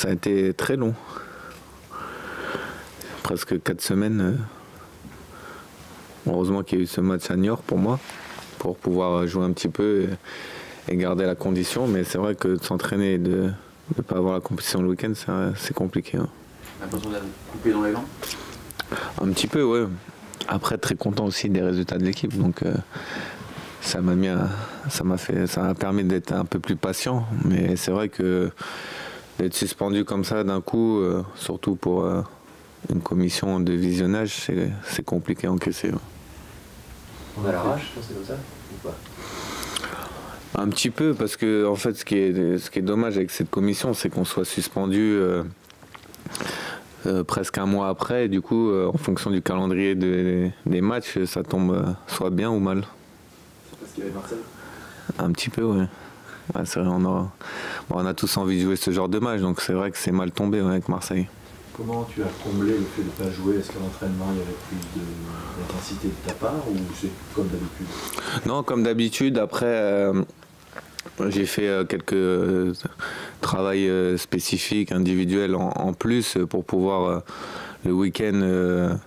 Ça a été très long. Presque 4 semaines. Heureusement qu'il y a eu ce match à Niort pour moi, pour pouvoir jouer un petit peu et garder la condition. Mais c'est vrai que de s'entraîner et de ne pas avoir la compétition le week-end, c'est compliqué. Hein. L'impression d'être coupé dans l'élan? Un petit peu, ouais. Après, très content aussi des résultats de l'équipe. Donc ça m'a permis d'être un peu plus patient. Mais c'est vrai que d'être suspendu comme ça d'un coup, surtout pour une commission de visionnage, c'est compliqué à encaisser. Ouais. On a la rage quand c'est comme ça ou pas? Un petit peu, parce que en fait, ce qui est dommage avec cette commission, c'est qu'on soit suspendu presque un mois après. Et du coup, en fonction du calendrier des matchs, ça tombe soit bien ou mal. C'est parce qu'il y avait Marseille? Un petit peu, ouais. Ouais, c'est vrai, on a tous envie de jouer ce genre de match, donc c'est vrai que c'est mal tombé avec Marseille. Comment tu as comblé le fait de ne pas jouer? Est-ce qu'à l'entraînement il y avait plus d'intensité de ta part ou c'est comme d'habitude? Non, comme d'habitude. Après, j'ai fait quelques travails spécifiques, individuels en plus pour pouvoir le week-end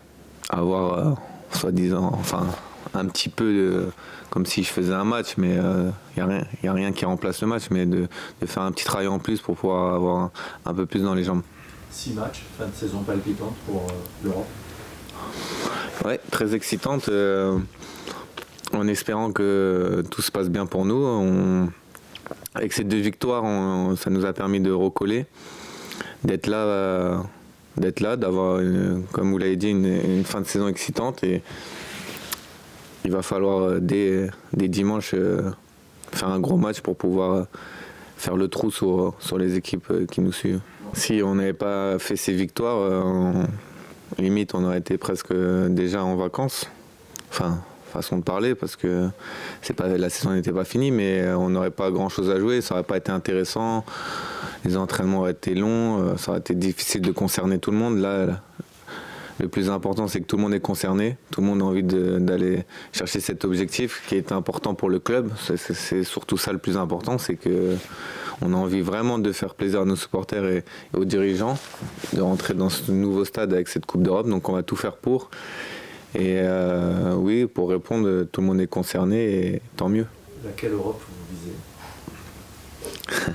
avoir soi-disant, enfin un petit peu comme si je faisais un match, mais il n'y a rien qui remplace le match, mais de faire un petit travail en plus pour pouvoir avoir un peu plus dans les jambes. 6 matchs, fin de saison palpitante pour l'Europe. Ouais, très excitante, en espérant que tout se passe bien pour nous. Avec ces 2 victoires, ça nous a permis de recoller, d'être là, d'avoir, comme vous l'avez dit, une fin de saison excitante. Et il va falloir dès dimanche faire un gros match pour pouvoir faire le trou sur les équipes qui nous suivent. Si on n'avait pas fait ces victoires, limite on aurait été presque déjà en vacances. Enfin, façon de parler, parce que la saison n'était pas finie, mais on n'aurait pas grand chose à jouer, ça n'aurait pas été intéressant, les entraînements auraient été longs, ça aurait été difficile de concerner tout le monde. Là, le plus important, c'est que tout le monde est concerné, tout le monde a envie d'aller chercher cet objectif qui est important pour le club. C'est surtout ça le plus important, c'est qu'on a envie vraiment de faire plaisir à nos supporters et aux dirigeants, de rentrer dans ce nouveau stade avec cette Coupe d'Europe, donc on va tout faire pour. Et oui, pour répondre, tout le monde est concerné et tant mieux. Laquelle Europe vous visez?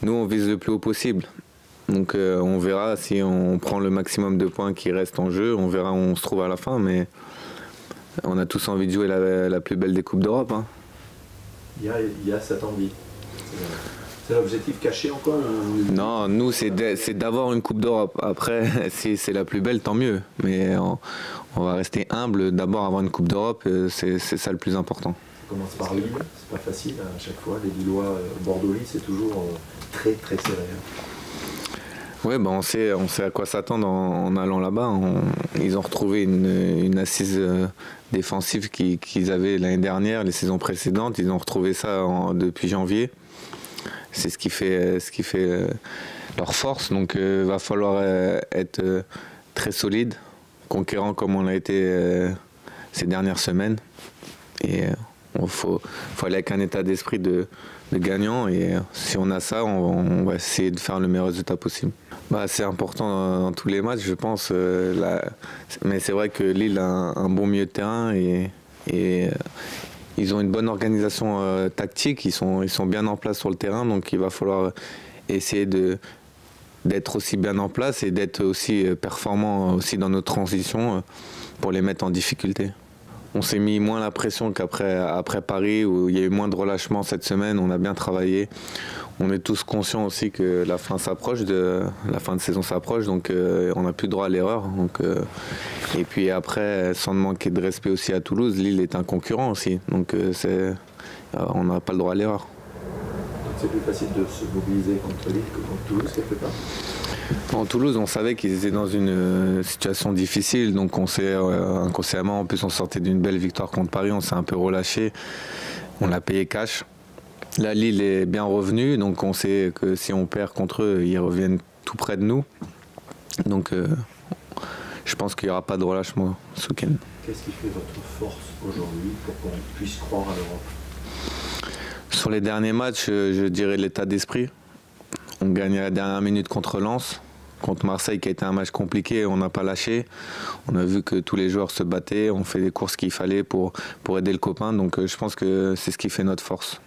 Nous, on vise le plus haut possible. Donc on verra si on prend le maximum de points qui restent en jeu, on verra où on se trouve à la fin, mais on a tous envie de jouer la plus belle des Coupes d'Europe. Hein. Il y a cette envie. C'est l'objectif caché encore ou... Non, nous c'est d'avoir une Coupe d'Europe. Après, si c'est la plus belle, tant mieux. Mais on va rester humble, d'abord avoir une Coupe d'Europe, c'est ça le plus important. Ça commence par Lille, c'est pas facile à chaque fois. Les Lillois, Bordeaux-Lille, c'est toujours très très serré. Oui, on sait à quoi s'attendre en allant là-bas. Ils ont retrouvé une assise défensive qu'ils avaient l'année dernière, les saisons précédentes. Ils ont retrouvé ça depuis janvier. C'est ce qui fait leur force. Donc il va falloir être très solide, conquérant comme on l'a été ces dernières semaines. Et il faut aller avec un état d'esprit de gagnant. Et si on a ça, on va essayer de faire le meilleur résultat possible. C'est important dans tous les matchs, je pense. Mais c'est vrai que Lille a un bon milieu de terrain et ils ont une bonne organisation tactique. Ils sont bien en place sur le terrain, donc il va falloir essayer d'être aussi bien en place et d'être aussi performant aussi dans nos transitions pour les mettre en difficulté. On s'est mis moins la pression qu'après Paris, où il y a eu moins de relâchement cette semaine. On a bien travaillé. On est tous conscients aussi que la fin s'approche, la fin de saison s'approche, donc on n'a plus droit à l'erreur. Et puis après, sans manquer de respect aussi à Toulouse, Lille est un concurrent aussi, donc on n'a pas le droit à l'erreur. C'est plus facile de se mobiliser contre Lille que contre Toulouse quelque part? En Toulouse, on savait qu'ils étaient dans une situation difficile, donc on s'est inconsciemment, en plus on sortait d'une belle victoire contre Paris, on s'est un peu relâché, on l'a payé cash. Là, Lille est bien revenu, donc on sait que si on perd contre eux, ils reviennent tout près de nous. Donc je pense qu'il n'y aura pas de relâchement ce week-end. Qu'est-ce qui fait votre force aujourd'hui pour qu'on puisse croire à l'Europe? Sur les derniers matchs, je dirais l'état d'esprit. On gagne à la dernière minute contre Lens. Contre Marseille, qui a été un match compliqué, on n'a pas lâché. On a vu que tous les joueurs se battaient, on fait les courses qu'il fallait pour aider le copain. Donc je pense que c'est ce qui fait notre force.